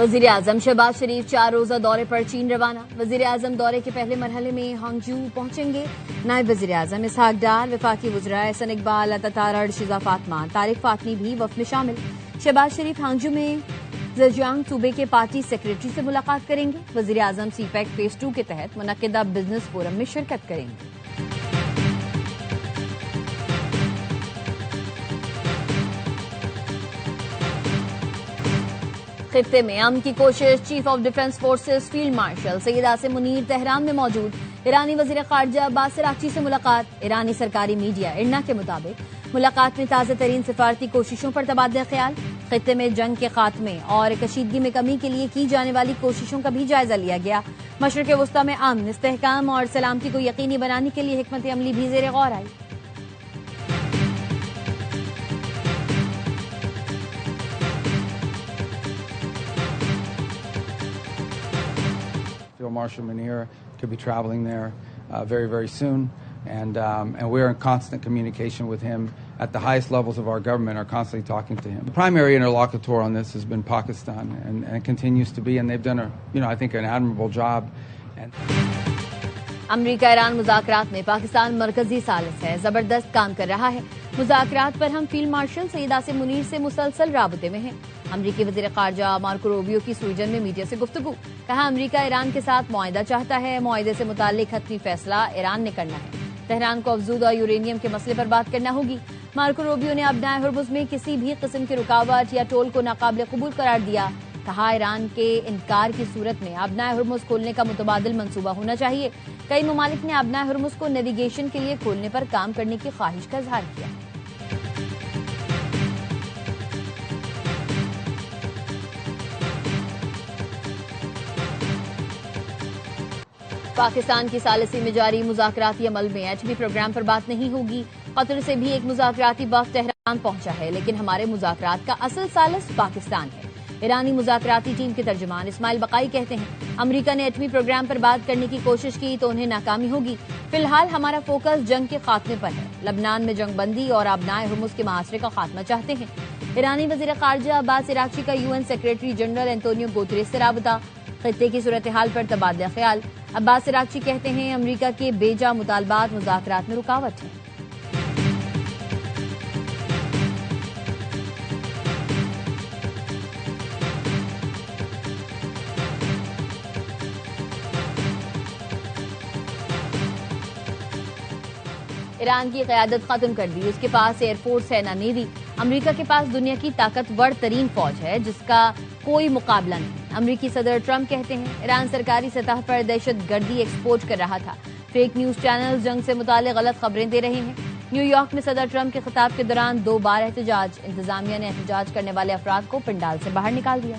वजीर आजम शहबाज शरीफ 4 रोजा दौरे पर चीन रवाना। वजीर आजम दौरे के पहले मरहले में हांगजू पहुंचेंगे। नायब वजीर आजम इसहाक डार, वफाकी वज़रा एहसन इकबाल, अतातारा, अर्शिजा फातमा, तारिक फातमी भी वफ्द में शामिल। शहबाज शरीफ हांगजू में ज़ेजियांग सूबे के पार्टी सेक्रेटरी से मुलाकात करेंगे। वजीर आजम सीपैक फेज 2 के तहत मुनक्किदा बिजनेस फोरम में शिरकत करेंगे। खित्ते में अमन की कोशिश, chief of defence forces field marshal Syed Asim Munir Tehran में मौजूद। ईरानी वजीर खारजा अब्बास अरागची से मुलाकात। ईरानी सरकारी मीडिया इरना के मुताबिक मुलाकात में ताज़ा तरीन सिफारती कोशिशों पर तबादला ख्याल। खित्ते में जंग के खात्मे और कशीदगी में कमी के लिए की जाने वाली कोशिशों का भी जायजा लिया गया। मशरिक़ वस्ता में अमन, इस्तेहकाम और सलामती को यकीनी बनाने के लिए हिकमत अमली भी ज़ेर गौर आई। Field Marshal Munir to be traveling there very, very soon. And we're in constant communication with him at the highest levels of our government, are constantly talking to him. The primary interlocutor on this has been Pakistan, and it continues to be, and they've done I think an admirable job. America Iran मुज़ाकरात में पाकिस्तान मरकजी सालिस है, जबरदस्त काम कर रहा है। मुज़ाकरात पर हम फील्ड मार्शल सैयद आसिम मुनीर से मुसलसल राबते में हैं। अमरीकी वज़ीर ख़ारजा मार्को रूबियो की स्वीडन में मीडिया से गुफ्तगू। कहा, अमरीका ईरान के साथ मुआहिदा चाहता है, मुआहिदे से मुताल्लिक हतमी फैसला ईरान ने करना है। तेहरान को अफजूदा यूरेनियम के मसले पर बात करना होगी। मार्को रूबियो ने अबनाए हुर्मुज़ में किसी भी किस्म की रुकावट या टोल को नाकाबिल कबूल करार दिया। कहा, ईरान के इनकार की सूरत में अबनाए हुर्मुज़ खोलने का मुतबादिल मंसूबा होना चाहिए। कई ममालिक ने अबनाए हुर्मुज़ को नेविगेशन के लिए खोलने पर काम करने की ख्वाहिश का इजहार किया। पाकिस्तान की सालिसी में जारी मुज़ाकराती अमल में एटमी प्रोग्राम पर बात नहीं होगी। कतर से भी एक मुज़ाकराती वफ़द तेहरान पहुंचा है, लेकिन हमारे मुज़ाकरात का असल सालिस पाकिस्तान है। ईरानी मुज़ाकराती टीम के तर्जुमान इस्माइल बकाई कहते हैं, अमरीका ने एटमी प्रोग्राम पर बात करने की कोशिश की तो उन्हें नाकामी होगी। फिलहाल हमारा फोकस जंग के खात्मे पर है। लबनान में जंग बंदी और अबनाए हुर्मुज़ के मुहासरे का खात्मा चाहते हैं। ईरानी वज़ीर ख़ारजा अब्बास अरागची का UN secretary general Antonio Guterres से राबता। खित्ते की सूरत हाल पर तबादला ख्याल। अब्बास अरागची कहते हैं, अमरीका के बेजा मुतालबात मुज़ाकरात में रुकावट है। ईरान की क़यादत खत्म कर दी, उसके पास एयरफोर्स है ना नेवी। अमरीका के पास दुनिया की ताकतवर तरीन फौज है जिसका कोई मुकाबला नहीं। अमरीकी सदर ट्रंप कहते हैं, ईरान सरकारी सतह पर दहशत गर्दी एक्सपोर्ट कर रहा था। फेक न्यूज चैनल जंग से मुताल्लिक गलत खबरें दे रहे हैं। न्यूयॉर्क में सदर ट्रंप के खिताब के दौरान 2 बार एहतजाज। इंतजामिया ने एहतजाज करने वाले अफराद को पंडाल से बाहर निकाल दिया।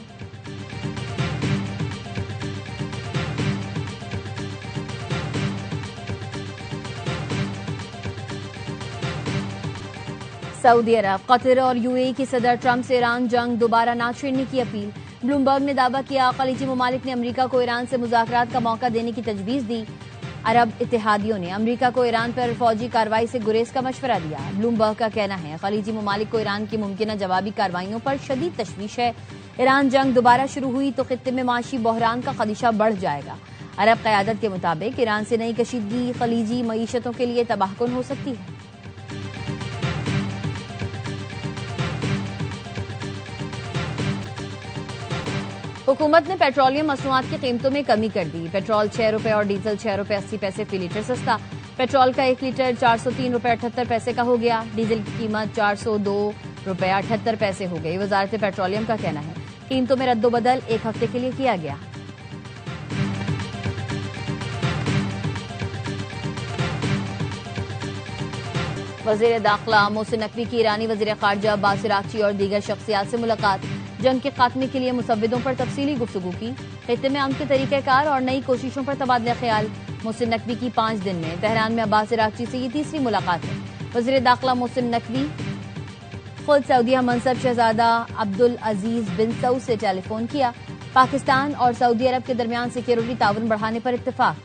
सऊदी अरब, कतर और यूएई की सदर ट्रंप से ईरान जंग दोबारा ना छेड़ने की अपील। ब्लूमबर्ग ने दावा किया, खलीजी ममालिक ने अमरीका को ईरान से मुज़ाकरात का मौका देने की तजवीज़ दी। अरब इत्तेहादियों ने अमरीका को ईरान पर फौजी कार्रवाई से गुरेज का मशवरा दिया। ब्लूमबर्ग का कहना है, खलीजी ममालिक को ईरान की मुमकिन जवाबी कार्रवाइयों पर शदीद तशवीश है। ईरान जंग दोबारा शुरू हुई तो खित्ते में माशी बहरान का खदशा बढ़ जाएगा। अरब क़यादत के मुताबिक ईरान से नई कशीदगी खलीजी मईशतों के लिए तबाहकुन हो सकती है। हुकूमत ने पेट्रोलियम मसनूआत की कीमतों में कमी कर दी। पेट्रोल 6 रुपए और डीजल 6 रुपए 80 पैसे फी लीटर सस्ता। पेट्रोल का 1 लीटर 403 रुपए 78 पैसे का हो गया। डीजल की कीमत 402 रुपए 78 पैसे हो गई। वजारत पेट्रोलियम का कहना है, कीमतों में रद्दोबदल 1 हफ्ते के लिए किया गया। वजीर दाखिला मोहसिन नकवी की ईरानी वजीर खारजा अब्बास अरागची और दीगर शख्सियात से मुलाकात। जंग के खात्मे के लिए मुसव्विदों पर तफसीली गुफ्तगू की। खित्ते में अमन के तरीक़ेकार और नई कोशिशों पर तबादला ख्याल। मोहसिन नकवी की 5 दिन में तेहरान में अब्बास अरागची से ये तीसरी मुलाकात है। वज़ीर दाखिला मोहसिन नकवी खुद सऊदीया मनसब शहजादा अब्दुल अजीज बिन सऊद से टेलीफोन किया। पाकिस्तान और सऊदी अरब के दरमियान सिक्योरिटी ताउन बढ़ाने पर इत्तेफाक।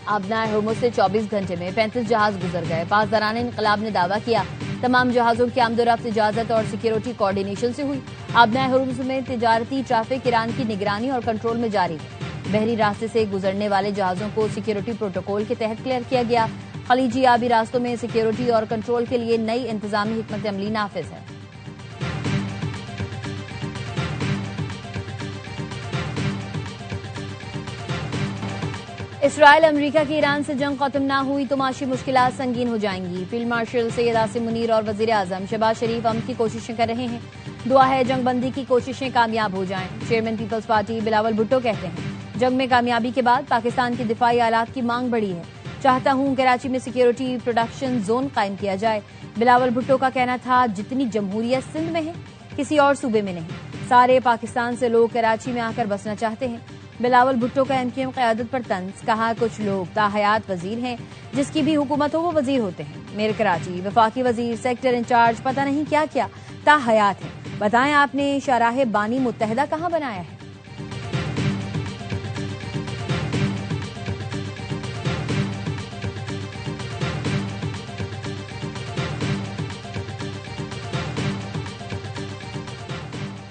आबनाए हुर्मुज़ से 24 घंटे में 35 जहाज गुजर गए। पासदारान इनकलाब ने दावा किया तमाम जहाजों की आमदोरफ्त इजाजत और सिक्योरिटी कोऑर्डिनेशन से हुई। आबनाए हुर्मुज़ में तिजारती ट्रैफिक ईरान की निगरानी और कंट्रोल में जारी है। बहरी रास्ते से गुजरने वाले जहाजों को सिक्योरिटी प्रोटोकॉल के तहत क्लियर किया गया। खलीजी आबी रास्तों में सिक्योरिटी और कंट्रोल के लिए नई इंतजामी हिकमत अमली नाफिज है। इसराइल अमेरिका की ईरान से जंग खत्म ना हुई तो माशी मुश्किलात संगीन हो जाएंगी। फील्ड मार्शल सैयद आसिम मुनीर और वजीर आजम शहबाज शरीफ अमन की कोशिशें कर रहे हैं। दुआ है जंगबंदी की कोशिशें कामयाब हो जाएं। चेयरमैन पीपल्स पार्टी बिलावल भुट्टो कहते हैं जंग में कामयाबी के बाद पाकिस्तान की दिफाई आलात की मांग बढ़ी है। चाहता हूं कराची में सिक्योरिटी प्रोडक्शन जोन कायम किया जाए। बिलावल भुट्टो का कहना था जितनी जमहूरियत सिंध में है किसी और सूबे में नहीं। सारे पाकिस्तान से लोग कराची में आकर बसना चाहते हैं। बिलावल भुट्टो का एमक्यूएम क़यादत पर तंज। कहा कुछ लोग ताहयात वजीर हैं, जिसकी भी हुकूमत हो वो वजीर होते हैं। मेयर कराची वफाकी वजीर सेक्टर इंचार्ज पता नहीं क्या क्या ताहयात हैं। बताएं आपने शराह बानी मुत्तहदा कहां बनाया है?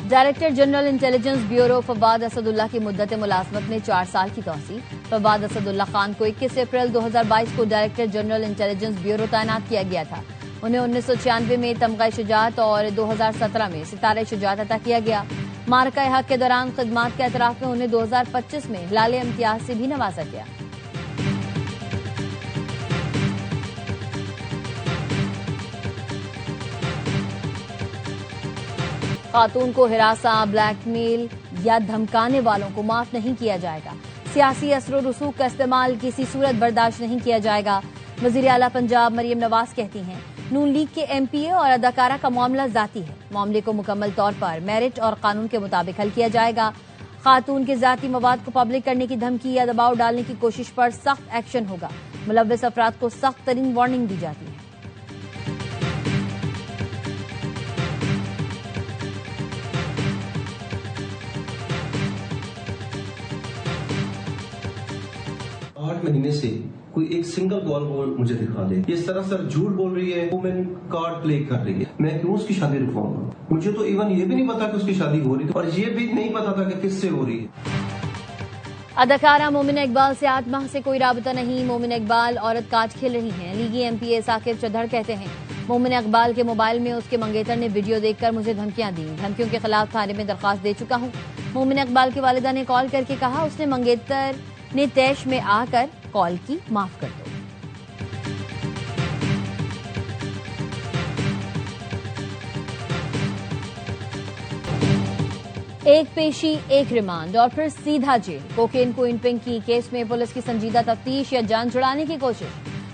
Director general intelligence bureau Fawad Asadullah की मुद्दत मुलाजमत में 4 साल की तौसी। फवाद असदुल्ला खान को 21 अप्रैल 2022 को डायरेक्टर जनरल इंटेलिजेंस ब्यूरो तैनात किया गया था। उन्हें 1996 में तमगा शुजात और 2017 में सितारे शुजात अता किया गया। मार्का हक के दौरान खिदमात के एतराफ में उन्हें 2025 में लाले इम्तियाज से भी नवाजा गया। खातून को हिरासा, ब्लैकमेल या धमकाने वालों को माफ नहीं किया जाएगा। सियासी असर और रसूख का इस्तेमाल किसी सूरत बर्दाश्त नहीं किया जाएगा। वजीर आला पंजाब मरियम नवाज कहती हैं नून लीग के एमपीए और अदाकारा का मामला जाती है। मामले को मुकम्मल तौर पर मेरिट और कानून के मुताबिक हल किया जाएगा। खातून के जाती मवाद को पब्लिक करने की धमकी या दबाव डालने की कोशिश पर सख्त एक्शन होगा। मुलव्विस अफराद को सख्त तरीन वार्निंग दी जाती है। महीने से कोई एक सिंगल कॉल वो मुझे दिखा दे। ये सरासर झूठ बोल रही है, वुमेन कार्ड प्ले कर रही है। मैं क्यों उसकी शादी रुकवाऊंगा? मुझे तो इवन ये भी नहीं पता कि उसकी शादी हो रही थी और ये भी नहीं पता था कि किससे हो रही है। अदाकारा मोमिना इकबाल से 8 माह से कोई राबता नहीं। मोमिना इकबाल औरत काज खेल रही हैं। लीगी एमपीए साकिब चौधरी कहते हैं मोमिना इकबाल के मोबाइल में उसके मंगेतर ने वीडियो देखकर मुझे धमकियां दी। धमकियों के खिलाफ थाने में दरखास्त दे चुका हूं। मोमिना इकबाल की वालिदा ने कॉल करके कहा उसने मंगेतर ने तैश में आकर कॉल की, माफ कर दो। एक पेशी एक रिमांड और फिर सीधा जेल। कोकेन को पिंकी केस में पुलिस की संजीदा तफ्तीश या जान छुड़ाने की कोशिश।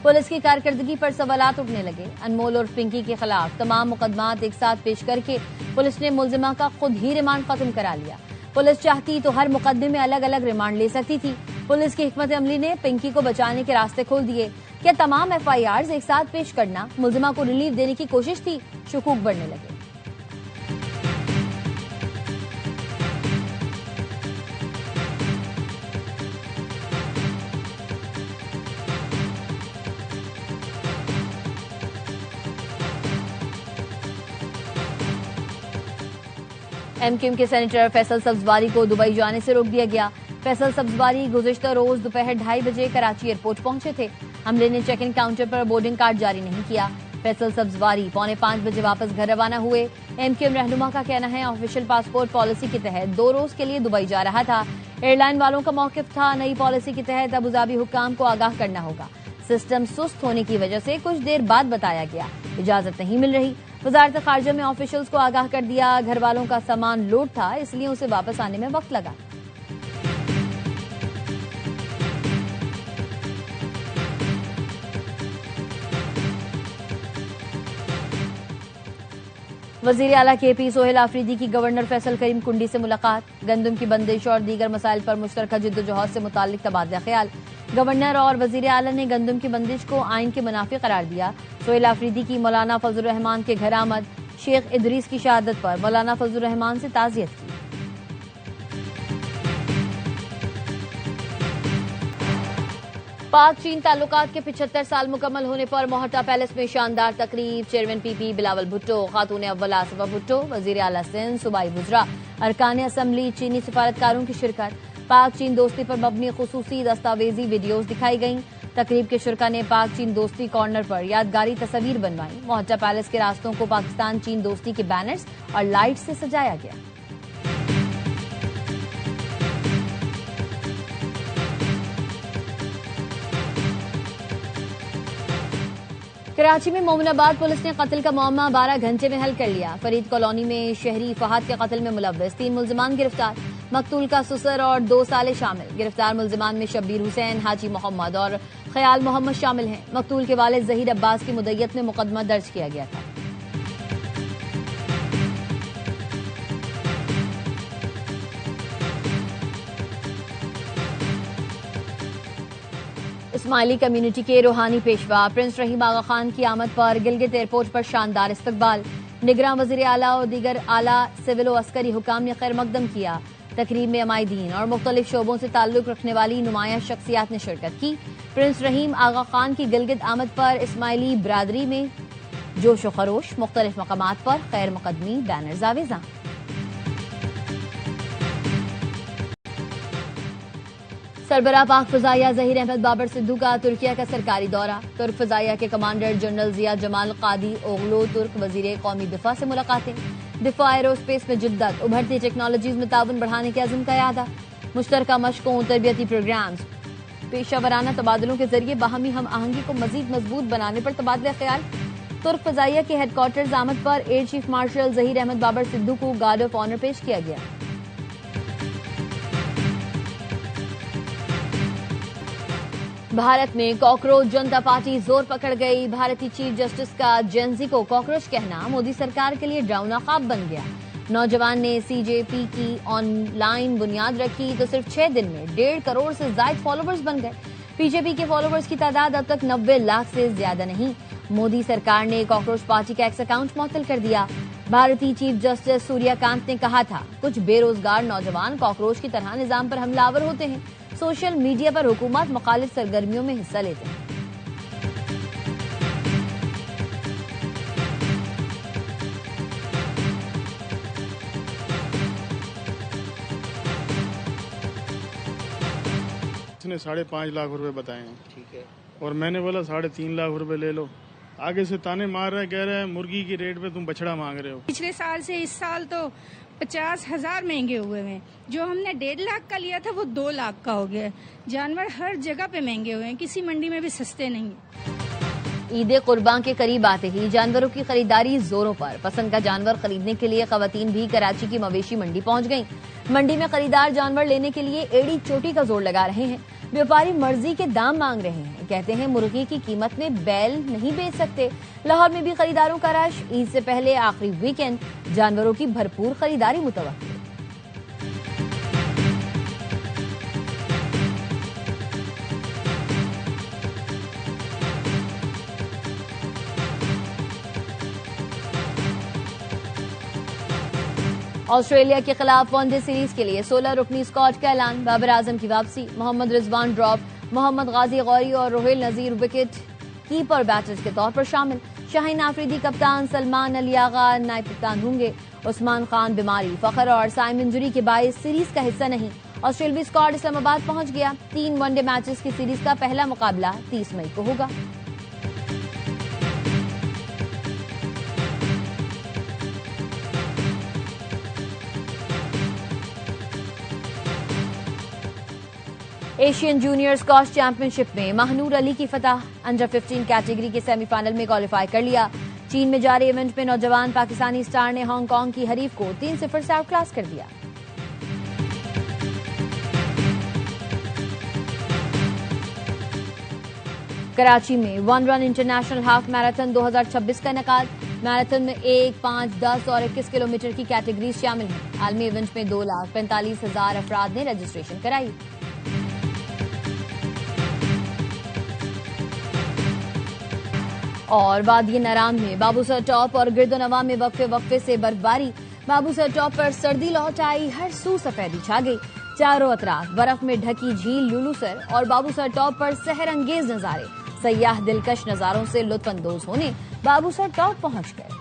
पुलिस की कारकर्दगी पर सवालात उठने लगे। अनमोल और पिंकी के खिलाफ तमाम मुकदमात एक साथ पेश करके पुलिस ने मुलजिमा का खुद ही रिमांड खत्म करा लिया। पुलिस चाहती तो हर मुकदमे में अलग अलग रिमांड ले सकती थी। पुलिस की हिकमत अमली ने पिंकी को बचाने के रास्ते खोल दिए। क्या तमाम एफआईआर एक साथ पेश करना मुलजिमा को रिलीफ देने की कोशिश थी? शुकूक बढ़ने लगे। एमक्यूएम के सेनेटर फैसल सब्जवारी को दुबई जाने से रोक दिया गया। फैसल सब्जवारी गुज़िश्ता रोज दोपहर 2:30 बजे कराची एयरपोर्ट पहुंचे थे। हमले ने चेक इन काउंटर पर बोर्डिंग कार्ड जारी नहीं किया। फैसल सब्जवारी 4:45 बजे वापस घर रवाना हुए। एमक्यूएम रहनुमा का कहना है ऑफिशियल पासपोर्ट पॉलिसी के तहत 2 रोज के लिए दुबई जा रहा था। एयरलाइन वालों का मौकिफ था नई पॉलिसी के तहत अबुधाबी हुक्काम को आगाह करना होगा। सिस्टम सुस्त होने की वजह से कुछ देर बाद बताया गया, इजाजत नहीं मिल रही। वजारत खारजा में ऑफिशियल्स को आगाह कर दिया। घर वालों का सामान लोड था, इसलिए उसे वापस आने में वक्त लगा। वजीर आला केपी सोहेल आफरीदी की गवर्नर फैसल करीम कुंडी से मुलाकात। गंदम की बंदिश और दीगर मसाइल पर मुश्तरका जिद्दोजहद से मुताल्लिक तबादला ख्याल। गवर्नर और वजीर आला ने गंदम की बंदिश को आइन के मुनाफी करार दिया। सोहेल आफरीदी की मौलाना फजलुर रहमान के घर आमद। शेख इदरीस की शहादत पर मौलाना फजलुर रहमान से ताज़ियत की। पाक चीन ताल्लुकात के 75 साल मुकम्मल होने पर मोहट्टा पैलेस में शानदार तकरीब। चेयरमैन पीपी बिलावल भुट्टो, खातून अव्वल आसिफा भुट्टो, वजीर आला सिंध सूबाई वुज़रा, अरकान असम्बली, चीनी सिफारतकारों की शिरकत। पाक चीन दोस्ती पर मबनी खुसूसी दस्तावेजी वीडियोज दिखाई गईं। तकरीब के शुरका ने पाक चीन दोस्ती कॉर्नर पर यादगारी तस्वीर बनवाई। मोहट्टा पैलेस के रास्तों को पाकिस्तान चीन दोस्ती के बैनर्स और लाइट से सजाया गया। कराची में मोमिनाबाद पुलिस ने कत्ल का मामला 12 घंटे में हल कर लिया। फरीद कॉलोनी में शहरी फहद के कत्ल में मुलव्वस 3 मुल्जिमान गिरफ्तार। मकतूल का ससुर और 2 साले शामिल। गिरफ्तार मुल्जिमान में शब्बीर हुसैन, हाजी मोहम्मद और ख्याल मोहम्मद शामिल हैं। मकतूल के वालिद जहीर अब्बास की मुद्दत में मुकदमा दर्ज किया गया था। इस्माइली कम्युनिटी के रूहानी पेशवा प्रिंस रहीम आगा खान की आमद पर गिलगित एयरपोर्ट पर शानदार इस्तकबाल। निगरान वज़ीर आला और दीगर आला सिविल और अस्करी हुकाम ने खैर मकदम किया। तकरीब में अमायदीन और मुख्तलिफ शोबों से ताल्लुक रखने वाली नुमाया शख्सियात ने शिरकत की। प्रिंस रहीम आगा खान की गिलगित आमद पर इस्माइली बरादरी में जोश व खरोश। मुख्तलिफ मकामात पर खैर मुकदमी, बैनर्स आवेजा। सरबराह पाक फजाइया ज़हीर अहमद बाबर सिद्धू का तुर्किया का सरकारी दौरा। तुर्क फजाइया के कमांडर जनरल जिया जमाल कादी ओगलो तुर्क वजीर कौमी दिफा से मुलाकातें। दिफा एरोस्पेस में जिद्दत, उभरती टेक्नोलॉजीज में ताउन बढ़ाने के अज़्म का यादा। मुश्तरका मशकों, तरबियती प्रोग्राम्स, पेशा वराना तबादलों के जरिए बाहमी हम आहंगी को मजीद मजबूत बनाने पर तबादला ख्याल। तुर्क फजाइया के हेडक्वार्टर्स आमद पर air chief marshal Zaheer Ahmed Babar Sidhu को गार्ड ऑफ ऑनर पेश किया गया। भारत में कॉकरोच जनता पार्टी जोर पकड़ गई। भारतीय चीफ जस्टिस का जेनजी को कॉकरोच कहना मोदी सरकार के लिए डरावना ख्वाब बन गया। नौजवान ने सीजेपी की ऑनलाइन बुनियाद रखी तो सिर्फ 6 दिन में 1.5 करोड़ से ज्यादा फॉलोवर्स बन गए। बीजेपी के फॉलोवर्स की तादाद अब तक 90 लाख से ज्यादा नहीं। मोदी सरकार ने कॉकरोच पार्टी का एक्स अकाउंट मुअत्तल कर दिया। भारतीय चीफ जस्टिस सूर्यकांत ने कहा था, कुछ बेरोजगार नौजवान कॉकरोच की तरह निजाम पर हमलावर होते हैं। सोशल मीडिया पर हुकूमत मुखालिफ सरगर्मियों में हिस्सा लेते हैं। इसने 5.5 लाख रुपए बताए हैं, ठीक है, और मैंने बोला 3.5 लाख रुपए ले लो। आगे से ताने मार रहा है, कह रहा है मुर्गी की रेट पे तुम बछड़ा मांग रहे हो। पिछले साल से इस साल तो 50,000 महंगे हुए हैं। जो हमने 1.5 लाख का लिया था वो 2 लाख का हो गया। जानवर हर जगह पे महंगे हुए हैं, किसी मंडी में भी सस्ते नहीं है। ईद कुर्बान के करीब आते ही जानवरों की खरीदारी जोरों पर। पसंद का जानवर खरीदने के लिए खवातीन भी कराची की मवेशी मंडी पहुंच गईं। मंडी में खरीदार जानवर लेने के लिए एड़ी चोटी का जोर लगा रहे हैं। व्यापारी मर्जी के दाम मांग रहे हैं। कहते हैं मुर्गी की कीमत में बैल नहीं बेच सकते। लाहौर में भी खरीदारों का रश। ईद से पहले आखिरी वीकेंड जानवरों की भरपूर खरीदारी मुतवक्किल। ऑस्ट्रेलिया के खिलाफ वनडे सीरीज के लिए 16 रुकनी स्क्वाड का ऐलान। बाबर आजम की वापसी, मोहम्मद रिजवान ड्रॉप, मोहम्मद गाजी गौरी और रोहिल नजीर विकेट कीपर बैटर्स के तौर पर शामिल। शाहीन आफरीदी कप्तान, सलमान अली आगा नायब कप्तान होंगे। उस्मान खान बीमारी, फखर और साइम इंजरी के बायस सीरीज का हिस्सा नहीं। ऑस्ट्रेलियाई स्क्वाड इस्लामाबाद पहुंच गया। 3 वनडे मैचेस की सीरीज का पहला मुकाबला 30 मई को होगा। एशियन जूनियर स्क्वॉश चैंपियनशिप में महनूर अली की फतह। अंडर 15 कैटेगरी के सेमीफाइनल में क्वालिफाई कर लिया। चीन में जारी इवेंट में नौजवान पाकिस्तानी स्टार ने हांगकांग की हरीफ को 3-0 से आउटक्लास कर दिया। कराची में 1 रन इंटरनेशनल हाफ मैराथन 2026 का इनेकाद। मैराथन में 1, 5, 10 और 21 किलोमीटर की कैटेगरीज शामिल हैं। आलमी इवेंट में 2,45,000 अफराद ने रजिस्ट्रेशन कराई। और वादी नाराम में बाबूसर टॉप और गिरदोनवा में वक्फे से बर्फबारी। बाबूसर टॉप पर सर्दी लौट आई, हर सू सफेदी छा गई। चारों अतराफ बर्फ में ढकी झील लुलुसर और बाबूसर टॉप पर सहर अंगेज नजारे। सयाह दिलकश नजारों से लुत्फ अंदोज होने बाबूसर टॉप पहुंच गए।